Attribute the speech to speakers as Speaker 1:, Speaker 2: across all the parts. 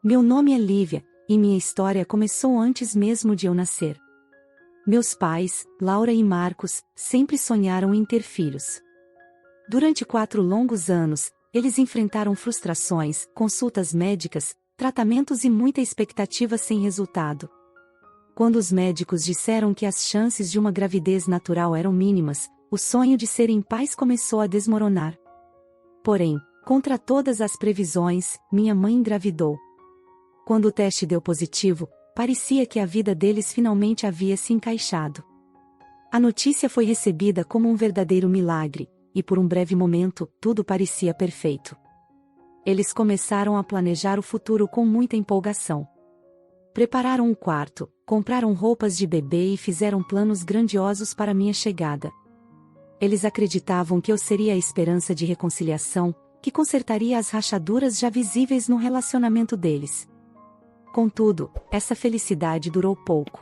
Speaker 1: Meu nome é Lívia, e minha história começou antes mesmo de eu nascer. Meus pais, Laura e Marcos, sempre sonharam em ter filhos. Durante 4 longos anos, eles enfrentaram frustrações, consultas médicas, tratamentos e muita expectativa sem resultado. Quando os médicos disseram que as chances de uma gravidez natural eram mínimas, o sonho de serem pais começou a desmoronar. Porém, contra todas as previsões, minha mãe engravidou. Quando o teste deu positivo, parecia que a vida deles finalmente havia se encaixado. A notícia foi recebida como um verdadeiro milagre, e por um breve momento, tudo parecia perfeito. Eles começaram a planejar o futuro com muita empolgação. Prepararam um quarto, compraram roupas de bebê e fizeram planos grandiosos para minha chegada. Eles acreditavam que eu seria a esperança de reconciliação, que consertaria as rachaduras já visíveis no relacionamento deles. Contudo, essa felicidade durou pouco.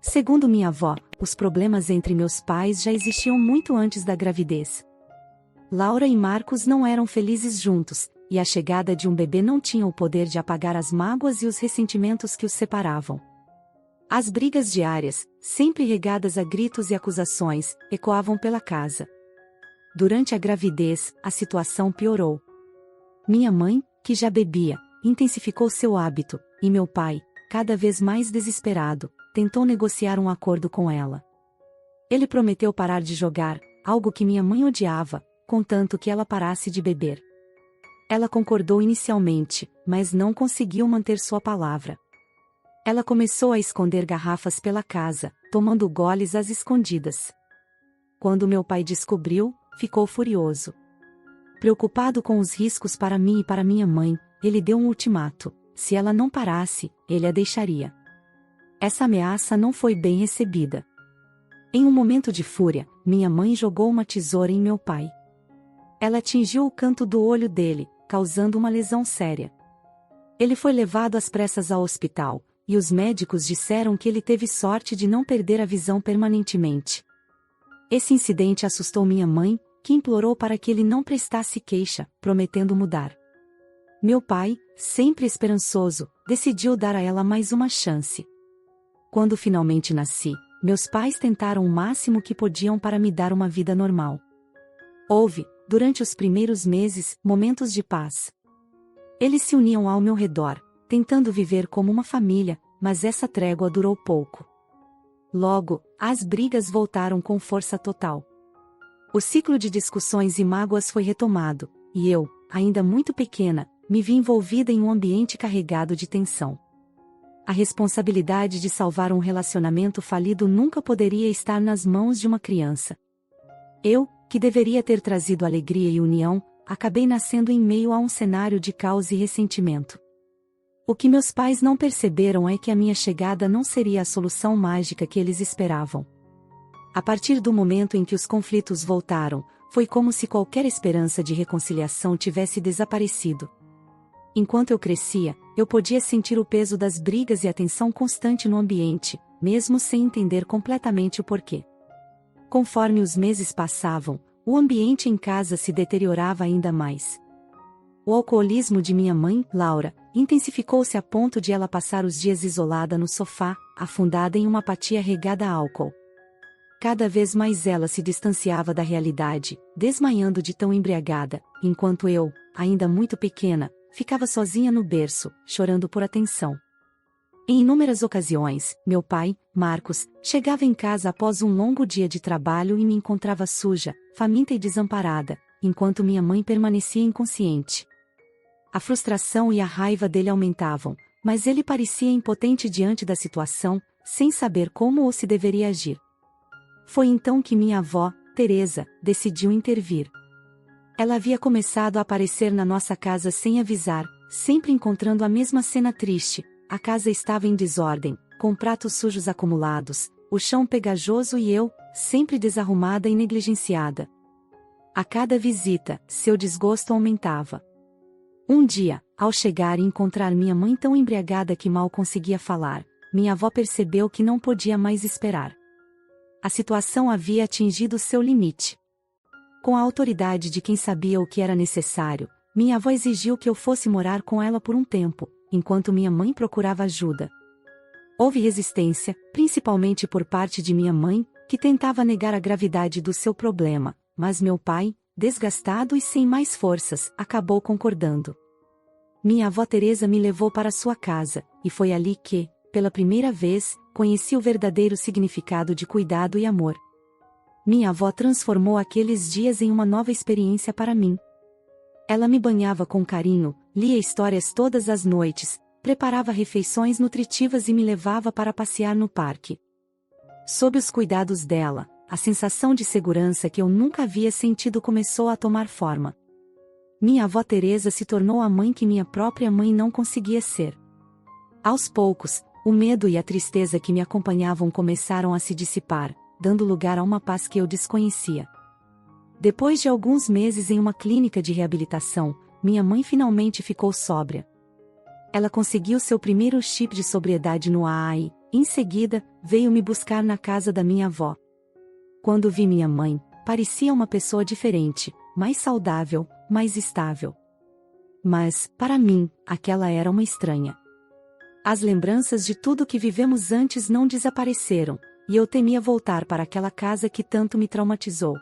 Speaker 1: Segundo minha avó, os problemas entre meus pais já existiam muito antes da gravidez. Laura e Marcos não eram felizes juntos, e a chegada de um bebê não tinha o poder de apagar as mágoas e os ressentimentos que os separavam. As brigas diárias, sempre regadas a gritos e acusações, ecoavam pela casa. Durante a gravidez, a situação piorou. Minha mãe, que já bebia, intensificou seu hábito, e meu pai, cada vez mais desesperado, tentou negociar um acordo com ela. Ele prometeu parar de jogar, algo que minha mãe odiava, contanto que ela parasse de beber. Ela concordou inicialmente, mas não conseguiu manter sua palavra. Ela começou a esconder garrafas pela casa, tomando goles às escondidas. Quando meu pai descobriu, ficou furioso. Preocupado com os riscos para mim e para minha mãe, ele deu um ultimato: se ela não parasse, ele a deixaria. Essa ameaça não foi bem recebida. Em um momento de fúria, minha mãe jogou uma tesoura em meu pai. Ela atingiu o canto do olho dele, causando uma lesão séria. Ele foi levado às pressas ao hospital, e os médicos disseram que ele teve sorte de não perder a visão permanentemente. Esse incidente assustou minha mãe, que implorou para que ele não prestasse queixa, prometendo mudar. Meu pai, sempre esperançoso, decidiu dar a ela mais uma chance. Quando finalmente nasci, meus pais tentaram o máximo que podiam para me dar uma vida normal. Houve, durante os primeiros meses, momentos de paz. Eles se uniam ao meu redor, tentando viver como uma família, mas essa trégua durou pouco. Logo, as brigas voltaram com força total. O ciclo de discussões e mágoas foi retomado, e eu, ainda muito pequena, me vi envolvida em um ambiente carregado de tensão. A responsabilidade de salvar um relacionamento falido nunca poderia estar nas mãos de uma criança. Eu, que deveria ter trazido alegria e união, acabei nascendo em meio a um cenário de caos e ressentimento. O que meus pais não perceberam é que a minha chegada não seria a solução mágica que eles esperavam. A partir do momento em que os conflitos voltaram, foi como se qualquer esperança de reconciliação tivesse desaparecido. Enquanto eu crescia, eu podia sentir o peso das brigas e a tensão constante no ambiente, mesmo sem entender completamente o porquê. Conforme os meses passavam, o ambiente em casa se deteriorava ainda mais. O alcoolismo de minha mãe, Laura, intensificou-se a ponto de ela passar os dias isolada no sofá, afundada em uma apatia regada a álcool. Cada vez mais ela se distanciava da realidade, desmaiando de tão embriagada, enquanto eu, ainda muito pequena, ficava sozinha no berço, chorando por atenção. Em inúmeras ocasiões, meu pai, Marcos, chegava em casa após um longo dia de trabalho e me encontrava suja, faminta e desamparada, enquanto minha mãe permanecia inconsciente. A frustração e a raiva dele aumentavam, mas ele parecia impotente diante da situação, sem saber como ou se deveria agir. Foi então que minha avó, Teresa, decidiu intervir. Ela havia começado a aparecer na nossa casa sem avisar, sempre encontrando a mesma cena triste. A casa estava em desordem, com pratos sujos acumulados, o chão pegajoso e eu, sempre desarrumada e negligenciada. A cada visita, seu desgosto aumentava. Um dia, ao chegar e encontrar minha mãe tão embriagada que mal conseguia falar, minha avó percebeu que não podia mais esperar. A situação havia atingido seu limite. Com a autoridade de quem sabia o que era necessário, minha avó exigiu que eu fosse morar com ela por um tempo, enquanto minha mãe procurava ajuda. Houve resistência, principalmente por parte de minha mãe, que tentava negar a gravidade do seu problema, mas meu pai, desgastado e sem mais forças, acabou concordando. Minha avó Teresa me levou para sua casa, e foi ali que, pela primeira vez, conheci o verdadeiro significado de cuidado e amor. Minha avó transformou aqueles dias em uma nova experiência para mim. Ela me banhava com carinho, lia histórias todas as noites, preparava refeições nutritivas e me levava para passear no parque. Sob os cuidados dela, a sensação de segurança que eu nunca havia sentido começou a tomar forma. Minha avó Teresa se tornou a mãe que minha própria mãe não conseguia ser. Aos poucos, o medo e a tristeza que me acompanhavam começaram a se dissipar, dando lugar a uma paz que eu desconhecia. Depois de alguns meses em uma clínica de reabilitação, minha mãe finalmente ficou sóbria. Ela conseguiu seu primeiro chip de sobriedade no AA e, em seguida, veio me buscar na casa da minha avó. Quando vi minha mãe, parecia uma pessoa diferente, mais saudável, mais estável. Mas, para mim, aquela era uma estranha. As lembranças de tudo que vivemos antes não desapareceram, e eu temia voltar para aquela casa que tanto me traumatizou.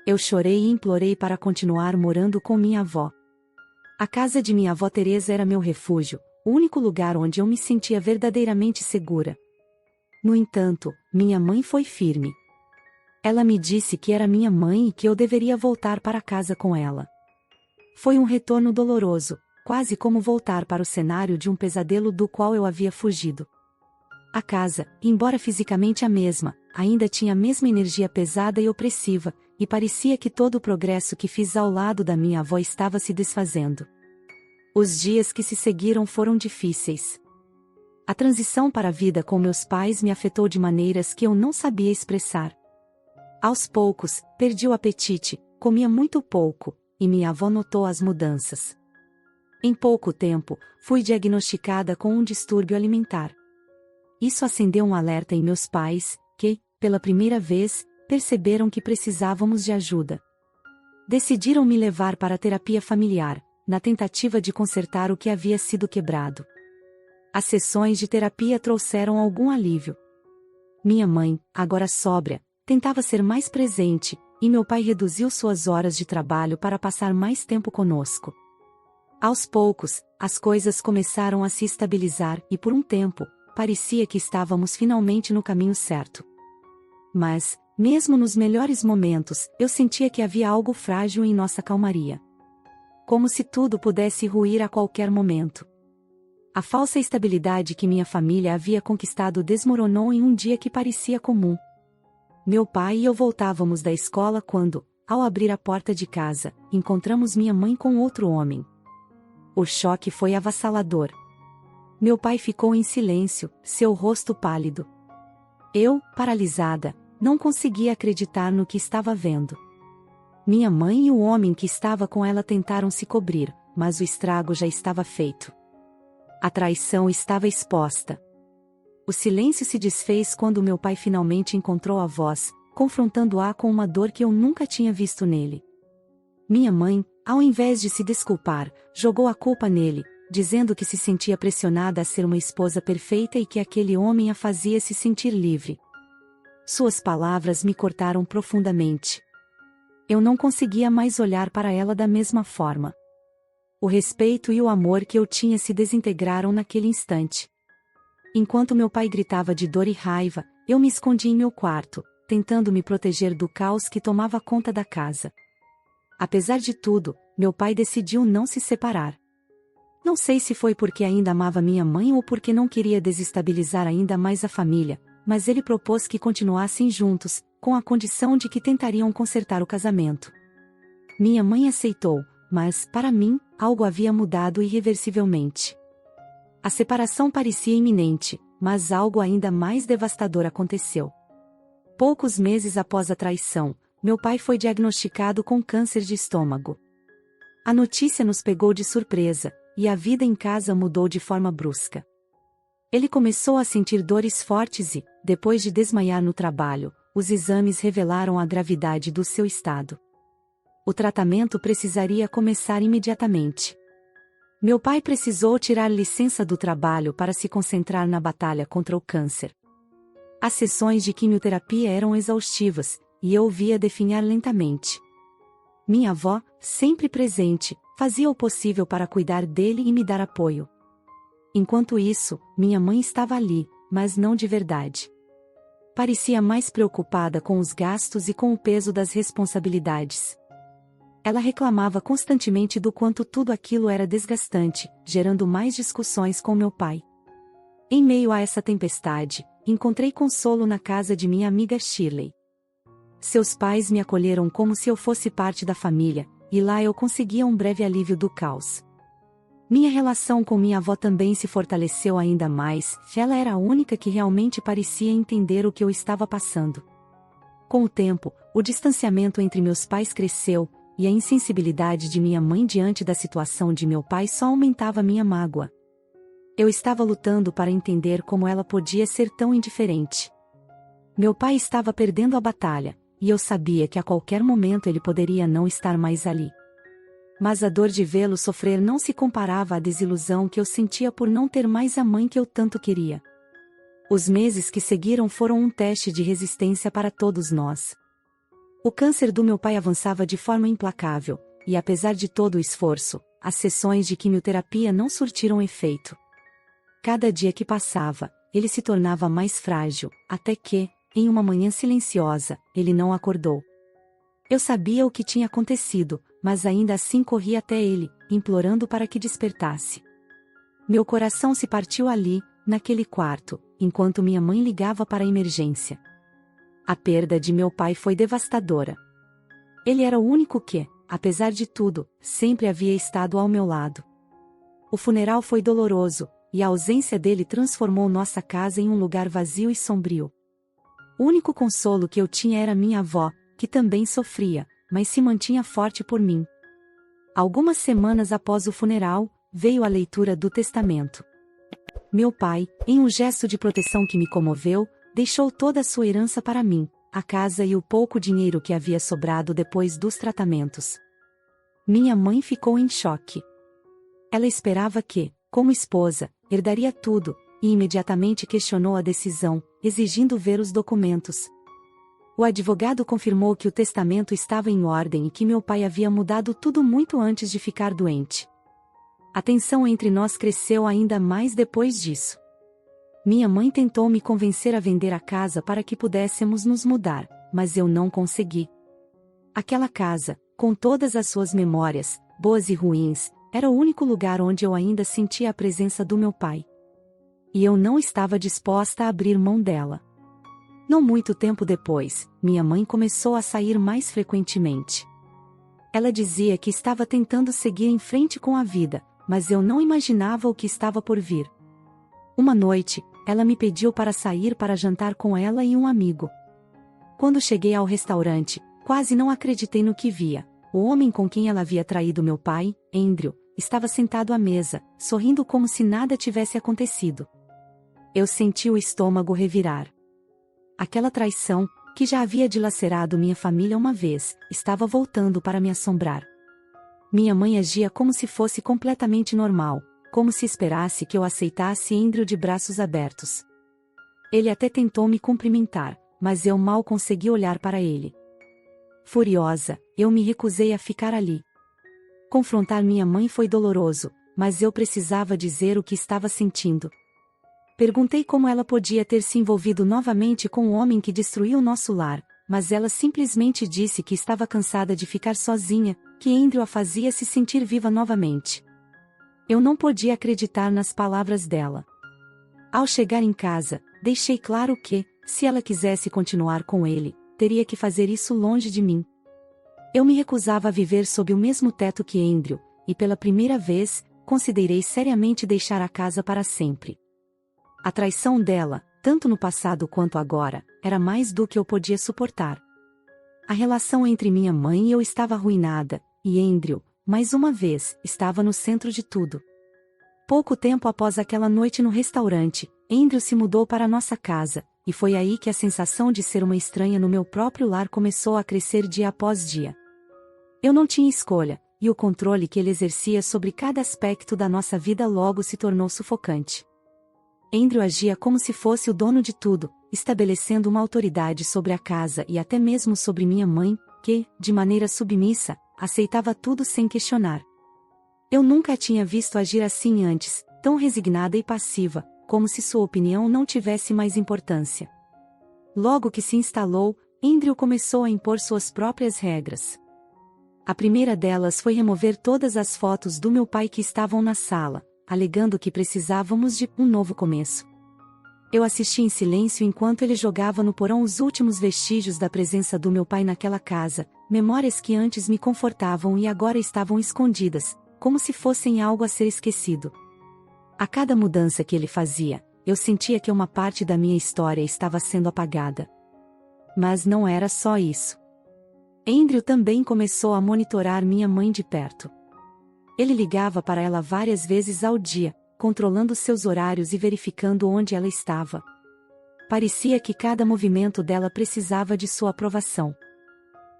Speaker 1: Eu chorei e implorei para continuar morando com minha avó. A casa de minha avó Teresa era meu refúgio, o único lugar onde eu me sentia verdadeiramente segura. No entanto, minha mãe foi firme. Ela me disse que era minha mãe e que eu deveria voltar para casa com ela. Foi um retorno doloroso, quase como voltar para o cenário de um pesadelo do qual eu havia fugido. A casa, embora fisicamente a mesma, ainda tinha a mesma energia pesada e opressiva, e parecia que todo o progresso que fiz ao lado da minha avó estava se desfazendo. Os dias que se seguiram foram difíceis. A transição para a vida com meus pais me afetou de maneiras que eu não sabia expressar. Aos poucos, perdi o apetite, comia muito pouco, e minha avó notou as mudanças. Em pouco tempo, fui diagnosticada com um distúrbio alimentar. Isso acendeu um alerta em meus pais, que, pela primeira vez, perceberam que precisávamos de ajuda. Decidiram me levar para a terapia familiar, na tentativa de consertar o que havia sido quebrado. As sessões de terapia trouxeram algum alívio. Minha mãe, agora sóbria, tentava ser mais presente, e meu pai reduziu suas horas de trabalho para passar mais tempo conosco. Aos poucos, as coisas começaram a se estabilizar e por um tempo, parecia que estávamos finalmente no caminho certo. Mas, mesmo nos melhores momentos, eu sentia que havia algo frágil em nossa calmaria. Como se tudo pudesse ruir a qualquer momento. A falsa estabilidade que minha família havia conquistado desmoronou em um dia que parecia comum. Meu pai e eu voltávamos da escola quando, ao abrir a porta de casa, encontramos minha mãe com outro homem. O choque foi avassalador. Meu pai ficou em silêncio, seu rosto pálido. Eu, paralisada, não conseguia acreditar no que estava vendo. Minha mãe e o homem que estava com ela tentaram se cobrir, mas o estrago já estava feito. A traição estava exposta. O silêncio se desfez quando meu pai finalmente encontrou a voz, confrontando-a com uma dor que eu nunca tinha visto nele. Minha mãe, ao invés de se desculpar, jogou a culpa nele, dizendo que se sentia pressionada a ser uma esposa perfeita e que aquele homem a fazia se sentir livre. Suas palavras me cortaram profundamente. Eu não conseguia mais olhar para ela da mesma forma. O respeito e o amor que eu tinha se desintegraram naquele instante. Enquanto meu pai gritava de dor e raiva, eu me escondi em meu quarto, tentando me proteger do caos que tomava conta da casa. Apesar de tudo, meu pai decidiu não se separar. Não sei se foi porque ainda amava minha mãe ou porque não queria desestabilizar ainda mais a família, mas ele propôs que continuassem juntos, com a condição de que tentariam consertar o casamento. Minha mãe aceitou, mas, para mim, algo havia mudado irreversivelmente. A separação parecia iminente, mas algo ainda mais devastador aconteceu. Poucos meses após a traição, meu pai foi diagnosticado com câncer de estômago. A notícia nos pegou de surpresa, e a vida em casa mudou de forma brusca. Ele começou a sentir dores fortes e, depois de desmaiar no trabalho, os exames revelaram a gravidade do seu estado. O tratamento precisaria começar imediatamente. Meu pai precisou tirar licença do trabalho para se concentrar na batalha contra o câncer. As sessões de quimioterapia eram exaustivas, e eu o via definhar lentamente. Minha avó, sempre presente, fazia o possível para cuidar dele e me dar apoio. Enquanto isso, minha mãe estava ali, mas não de verdade. Parecia mais preocupada com os gastos e com o peso das responsabilidades. Ela reclamava constantemente do quanto tudo aquilo era desgastante, gerando mais discussões com meu pai. Em meio a essa tempestade, encontrei consolo na casa de minha amiga Shirley. Seus pais me acolheram como se eu fosse parte da família, e lá eu conseguia um breve alívio do caos. Minha relação com minha avó também se fortaleceu ainda mais, ela era a única que realmente parecia entender o que eu estava passando. Com o tempo, o distanciamento entre meus pais cresceu, e a insensibilidade de minha mãe diante da situação de meu pai só aumentava minha mágoa. Eu estava lutando para entender como ela podia ser tão indiferente. Meu pai estava perdendo a batalha, e eu sabia que a qualquer momento ele poderia não estar mais ali. Mas a dor de vê-lo sofrer não se comparava à desilusão que eu sentia por não ter mais a mãe que eu tanto queria. Os meses que seguiram foram um teste de resistência para todos nós. O câncer do meu pai avançava de forma implacável, e apesar de todo o esforço, as sessões de quimioterapia não surtiram efeito. Cada dia que passava, ele se tornava mais frágil, até que, em uma manhã silenciosa, ele não acordou. Eu sabia o que tinha acontecido, mas ainda assim corri até ele, implorando para que despertasse. Meu coração se partiu ali, naquele quarto, enquanto minha mãe ligava para a emergência. A perda de meu pai foi devastadora. Ele era o único que, apesar de tudo, sempre havia estado ao meu lado. O funeral foi doloroso, e a ausência dele transformou nossa casa em um lugar vazio e sombrio. O único consolo que eu tinha era minha avó, que também sofria, mas se mantinha forte por mim. Algumas semanas após o funeral, veio a leitura do testamento. Meu pai, em um gesto de proteção que me comoveu, deixou toda a sua herança para mim, a casa e o pouco dinheiro que havia sobrado depois dos tratamentos. Minha mãe ficou em choque. Ela esperava que, como esposa, herdaria tudo, e imediatamente questionou a decisão, exigindo ver os documentos. O advogado confirmou que o testamento estava em ordem e que meu pai havia mudado tudo muito antes de ficar doente. A tensão entre nós cresceu ainda mais depois disso. Minha mãe tentou me convencer a vender a casa para que pudéssemos nos mudar, mas eu não consegui. Aquela casa, com todas as suas memórias, boas e ruins, era o único lugar onde eu ainda sentia a presença do meu pai. E eu não estava disposta a abrir mão dela. Não muito tempo depois, minha mãe começou a sair mais frequentemente. Ela dizia que estava tentando seguir em frente com a vida, mas eu não imaginava o que estava por vir. Uma noite, ela me pediu para sair para jantar com ela e um amigo. Quando cheguei ao restaurante, quase não acreditei no que via. O homem com quem ela havia traído meu pai, Andrew, estava sentado à mesa, sorrindo como se nada tivesse acontecido. Eu senti o estômago revirar. Aquela traição, que já havia dilacerado minha família uma vez, estava voltando para me assombrar. Minha mãe agia como se fosse completamente normal, como se esperasse que eu aceitasse Andrew de braços abertos. Ele até tentou me cumprimentar, mas eu mal consegui olhar para ele. Furiosa, eu me recusei a ficar ali. Confrontar minha mãe foi doloroso, mas eu precisava dizer o que estava sentindo. Perguntei como ela podia ter se envolvido novamente com o homem que destruiu nosso lar, mas ela simplesmente disse que estava cansada de ficar sozinha, que Andrew a fazia se sentir viva novamente. Eu não podia acreditar nas palavras dela. Ao chegar em casa, deixei claro que, se ela quisesse continuar com ele, teria que fazer isso longe de mim. Eu me recusava a viver sob o mesmo teto que Andrew, e pela primeira vez, considerei seriamente deixar a casa para sempre. A traição dela, tanto no passado quanto agora, era mais do que eu podia suportar. A relação entre minha mãe e eu estava arruinada, e Andrew, mais uma vez, estava no centro de tudo. Pouco tempo após aquela noite no restaurante, Andrew se mudou para nossa casa, e foi aí que a sensação de ser uma estranha no meu próprio lar começou a crescer dia após dia. Eu não tinha escolha, e o controle que ele exercia sobre cada aspecto da nossa vida logo se tornou sufocante. Andrew agia como se fosse o dono de tudo, estabelecendo uma autoridade sobre a casa e até mesmo sobre minha mãe, que, de maneira submissa, aceitava tudo sem questionar. Eu nunca a tinha visto agir assim antes, tão resignada e passiva, como se sua opinião não tivesse mais importância. Logo que se instalou, Andrew começou a impor suas próprias regras. A primeira delas foi remover todas as fotos do meu pai que estavam na sala, alegando que precisávamos de um novo começo. Eu assisti em silêncio enquanto ele jogava no porão os últimos vestígios da presença do meu pai naquela casa, memórias que antes me confortavam e agora estavam escondidas, como se fossem algo a ser esquecido. A cada mudança que ele fazia, eu sentia que uma parte da minha história estava sendo apagada. Mas não era só isso. Andrew também começou a monitorar minha mãe de perto. Ele ligava para ela várias vezes ao dia, controlando seus horários e verificando onde ela estava. Parecia que cada movimento dela precisava de sua aprovação.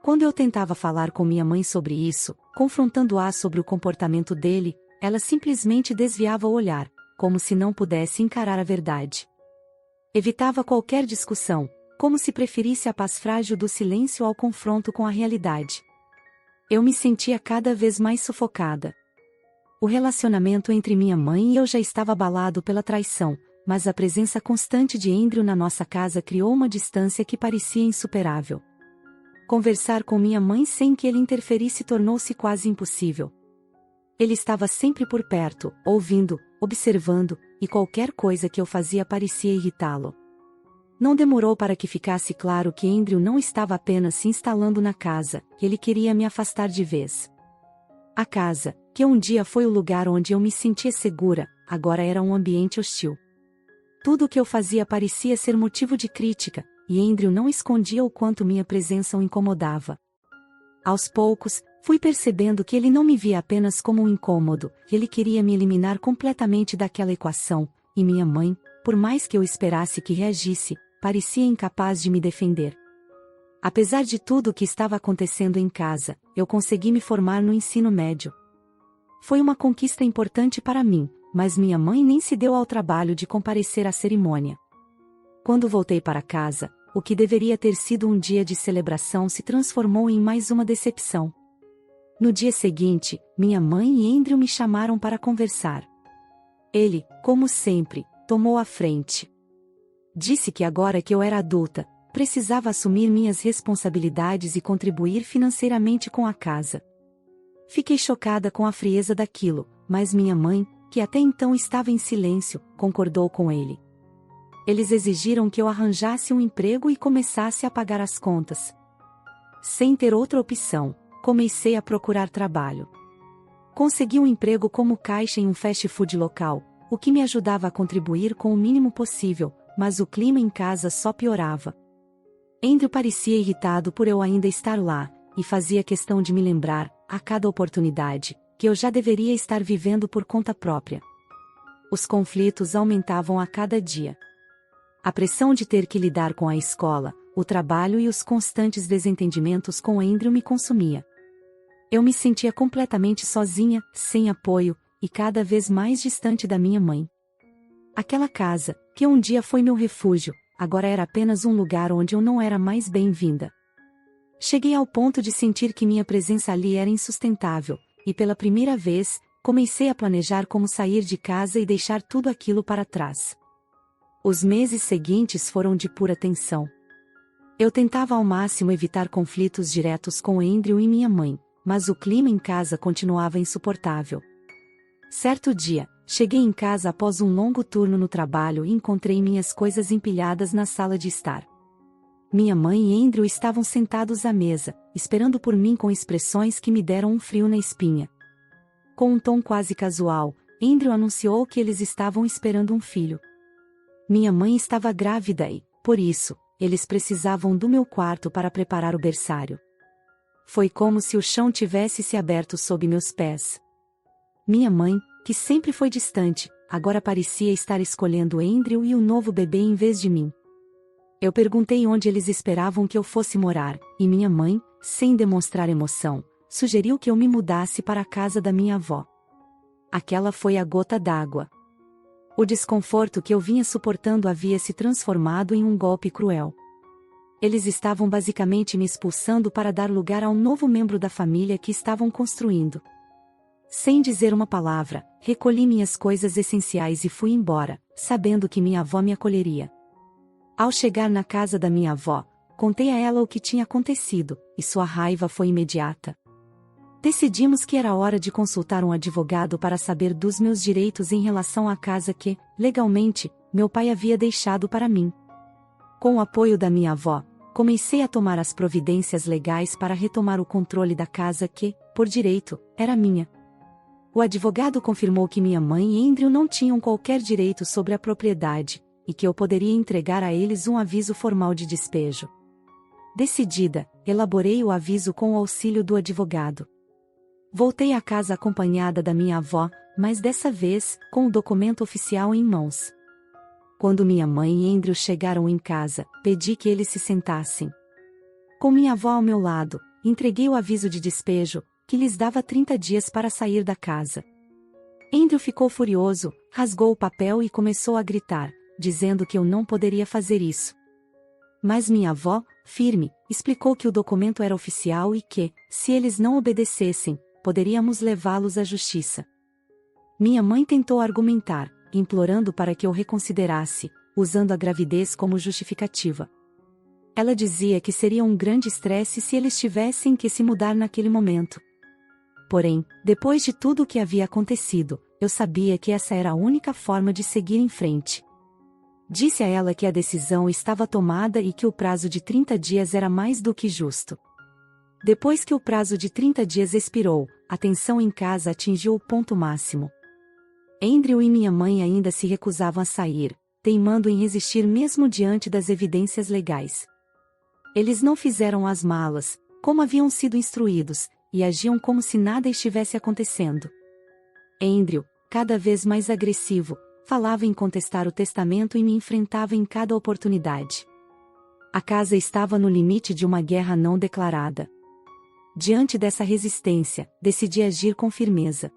Speaker 1: Quando eu tentava falar com minha mãe sobre isso, confrontando-a sobre o comportamento dele, ela simplesmente desviava o olhar, como se não pudesse encarar a verdade. Evitava qualquer discussão, como se preferisse a paz frágil do silêncio ao confronto com a realidade. Eu me sentia cada vez mais sufocada. O relacionamento entre minha mãe e eu já estava abalado pela traição, mas a presença constante de Andrew na nossa casa criou uma distância que parecia insuperável. Conversar com minha mãe sem que ele interferisse tornou-se quase impossível. Ele estava sempre por perto, ouvindo, observando, e qualquer coisa que eu fazia parecia irritá-lo. Não demorou para que ficasse claro que Andrew não estava apenas se instalando na casa, ele queria me afastar de vez. A casa, que um dia foi o lugar onde eu me sentia segura, agora era um ambiente hostil. Tudo o que eu fazia parecia ser motivo de crítica, e Andrew não escondia o quanto minha presença o incomodava. Aos poucos, fui percebendo que ele não me via apenas como um incômodo, ele queria me eliminar completamente daquela equação, e minha mãe, por mais que eu esperasse que reagisse, parecia incapaz de me defender. Apesar de tudo o que estava acontecendo em casa, eu consegui me formar no ensino médio. Foi uma conquista importante para mim, mas minha mãe nem se deu ao trabalho de comparecer à cerimônia. Quando voltei para casa, o que deveria ter sido um dia de celebração se transformou em mais uma decepção. No dia seguinte, minha mãe e Andrew me chamaram para conversar. Ele, como sempre, tomou a frente. Disse que agora que eu era adulta, precisava assumir minhas responsabilidades e contribuir financeiramente com a casa. Fiquei chocada com a frieza daquilo, mas minha mãe, que até então estava em silêncio, concordou com ele. Eles exigiram que eu arranjasse um emprego e começasse a pagar as contas. Sem ter outra opção, comecei a procurar trabalho. Consegui um emprego como caixa em um fast food local, o que me ajudava a contribuir com o mínimo possível, mas o clima em casa só piorava. Andrew parecia irritado por eu ainda estar lá, e fazia questão de me lembrar, a cada oportunidade, que eu já deveria estar vivendo por conta própria. Os conflitos aumentavam a cada dia. A pressão de ter que lidar com a escola, o trabalho e os constantes desentendimentos com Andrew me consumia. Eu me sentia completamente sozinha, sem apoio, e cada vez mais distante da minha mãe. Aquela casa, que um dia foi meu refúgio, agora era apenas um lugar onde eu não era mais bem-vinda. Cheguei ao ponto de sentir que minha presença ali era insustentável, e pela primeira vez, comecei a planejar como sair de casa e deixar tudo aquilo para trás. Os meses seguintes foram de pura tensão. Eu tentava ao máximo evitar conflitos diretos com Andrew e minha mãe, mas o clima em casa continuava insuportável. Certo dia, cheguei em casa após um longo turno no trabalho e encontrei minhas coisas empilhadas na sala de estar. Minha mãe e Andrew estavam sentados à mesa, esperando por mim com expressões que me deram um frio na espinha. Com um tom quase casual, Andrew anunciou que eles estavam esperando um filho. Minha mãe estava grávida e, por isso, eles precisavam do meu quarto para preparar o berçário. Foi como se o chão tivesse se aberto sob meus pés. Minha mãe, que sempre foi distante, agora parecia estar escolhendo Andrew e o novo bebê em vez de mim. Eu perguntei onde eles esperavam que eu fosse morar, e minha mãe, sem demonstrar emoção, sugeriu que eu me mudasse para a casa da minha avó. Aquela foi a gota d'água. O desconforto que eu vinha suportando havia se transformado em um golpe cruel. Eles estavam basicamente me expulsando para dar lugar a um novo membro da família que estavam construindo. Sem dizer uma palavra, recolhi minhas coisas essenciais e fui embora, sabendo que minha avó me acolheria. Ao chegar na casa da minha avó, contei a ela o que tinha acontecido, e sua raiva foi imediata. Decidimos que era hora de consultar um advogado para saber dos meus direitos em relação à casa que, legalmente, meu pai havia deixado para mim. Com o apoio da minha avó, comecei a tomar as providências legais para retomar o controle da casa que, por direito, era minha. O advogado confirmou que minha mãe e Andrew não tinham qualquer direito sobre a propriedade, e que eu poderia entregar a eles um aviso formal de despejo. Decidida, elaborei o aviso com o auxílio do advogado. Voltei à casa acompanhada da minha avó, mas dessa vez, com o documento oficial em mãos. Quando minha mãe e Andrew chegaram em casa, pedi que eles se sentassem. Com minha avó ao meu lado, entreguei o aviso de despejo, que lhes dava 30 dias para sair da casa. Andrew ficou furioso, rasgou o papel e começou a gritar, dizendo que eu não poderia fazer isso. Mas minha avó, firme, explicou que o documento era oficial e que, se eles não obedecessem, poderíamos levá-los à justiça. Minha mãe tentou argumentar, implorando para que eu reconsiderasse, usando a gravidez como justificativa. Ela dizia que seria um grande estresse se eles tivessem que se mudar naquele momento. Porém, depois de tudo o que havia acontecido, eu sabia que essa era a única forma de seguir em frente. Disse a ela que a decisão estava tomada e que o prazo de 30 dias era mais do que justo. Depois que o prazo de 30 dias expirou, a tensão em casa atingiu o ponto máximo. Andrew e minha mãe ainda se recusavam a sair, teimando em resistir mesmo diante das evidências legais. Eles não fizeram as malas, como haviam sido instruídos, e agiam como se nada estivesse acontecendo. Andrew, cada vez mais agressivo, falava em contestar o testamento e me enfrentava em cada oportunidade. A casa estava no limite de uma guerra não declarada. Diante dessa resistência, decidi agir com firmeza.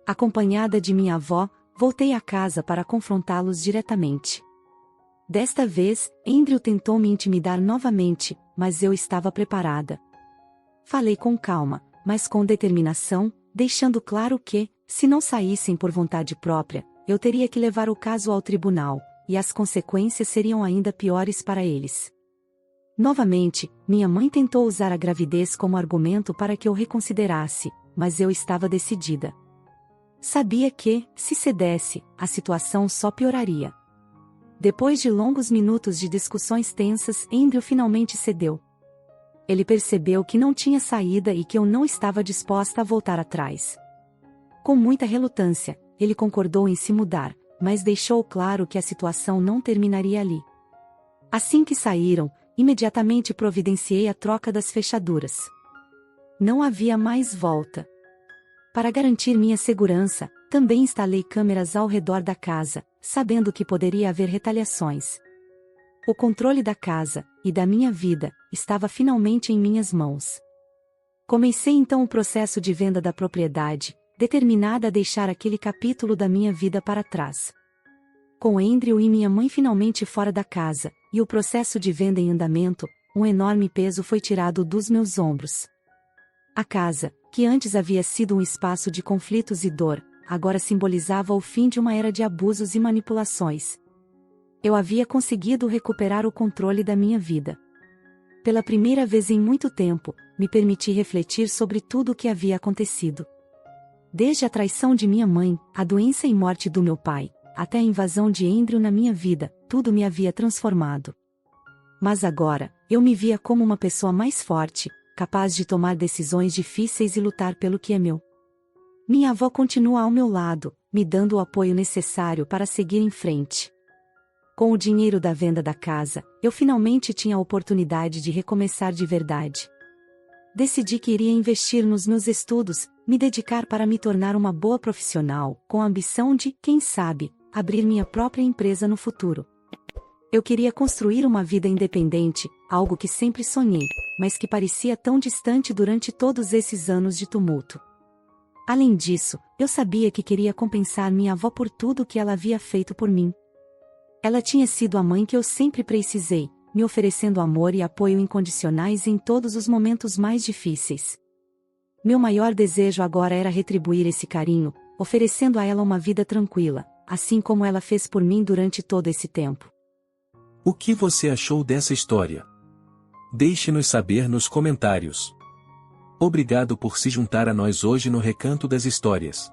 Speaker 1: Acompanhada de minha avó, voltei à casa para confrontá-los diretamente. Desta vez, Andrew tentou me intimidar novamente, mas eu estava preparada. Falei com calma, mas com determinação, deixando claro que, se não saíssem por vontade própria, eu teria que levar o caso ao tribunal, e as consequências seriam ainda piores para eles. Novamente, minha mãe tentou usar a gravidez como argumento para que eu reconsiderasse, mas eu estava decidida. Sabia que, se cedesse, a situação só pioraria. Depois de longos minutos de discussões tensas, Andrew finalmente cedeu. Ele percebeu que não tinha saída e que eu não estava disposta a voltar atrás. Com muita relutância, ele concordou em se mudar, mas deixou claro que a situação não terminaria ali. Assim que saíram, imediatamente providenciei a troca das fechaduras. Não havia mais volta. Para garantir minha segurança, também instalei câmeras ao redor da casa, sabendo que poderia haver retaliações. O controle da casa, e da minha vida, estava finalmente em minhas mãos. Comecei então o processo de venda da propriedade, determinada a deixar aquele capítulo da minha vida para trás. Com Andrew e minha mãe finalmente fora da casa, e o processo de venda em andamento, um enorme peso foi tirado dos meus ombros. A casa, que antes havia sido um espaço de conflitos e dor, agora simbolizava o fim de uma era de abusos e manipulações. Eu havia conseguido recuperar o controle da minha vida. Pela primeira vez em muito tempo, me permiti refletir sobre tudo o que havia acontecido. Desde a traição de minha mãe, a doença e morte do meu pai, até a invasão de Andrew na minha vida, tudo me havia transformado. Mas agora, eu me via como uma pessoa mais forte, capaz de tomar decisões difíceis e lutar pelo que é meu. Minha avó continua ao meu lado, me dando o apoio necessário para seguir em frente. Com o dinheiro da venda da casa, eu finalmente tinha a oportunidade de recomeçar de verdade. Decidi que iria investir nos meus estudos, me dedicar para me tornar uma boa profissional, com a ambição de, quem sabe, abrir minha própria empresa no futuro. Eu queria construir uma vida independente, algo que sempre sonhei, mas que parecia tão distante durante todos esses anos de tumulto. Além disso, eu sabia que queria compensar minha avó por tudo o que ela havia feito por mim. Ela tinha sido a mãe que eu sempre precisei, me oferecendo amor e apoio incondicionais em todos os momentos mais difíceis. Meu maior desejo agora era retribuir esse carinho, oferecendo a ela uma vida tranquila, assim como ela fez por mim durante todo esse tempo.
Speaker 2: O que você achou dessa história? Deixe-nos saber nos comentários. Obrigado por se juntar a nós hoje no Recanto das Histórias.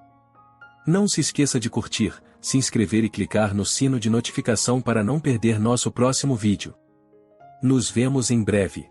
Speaker 2: Não se esqueça de curtir, se inscrever e clicar no sino de notificação para não perder nosso próximo vídeo. Nos vemos em breve.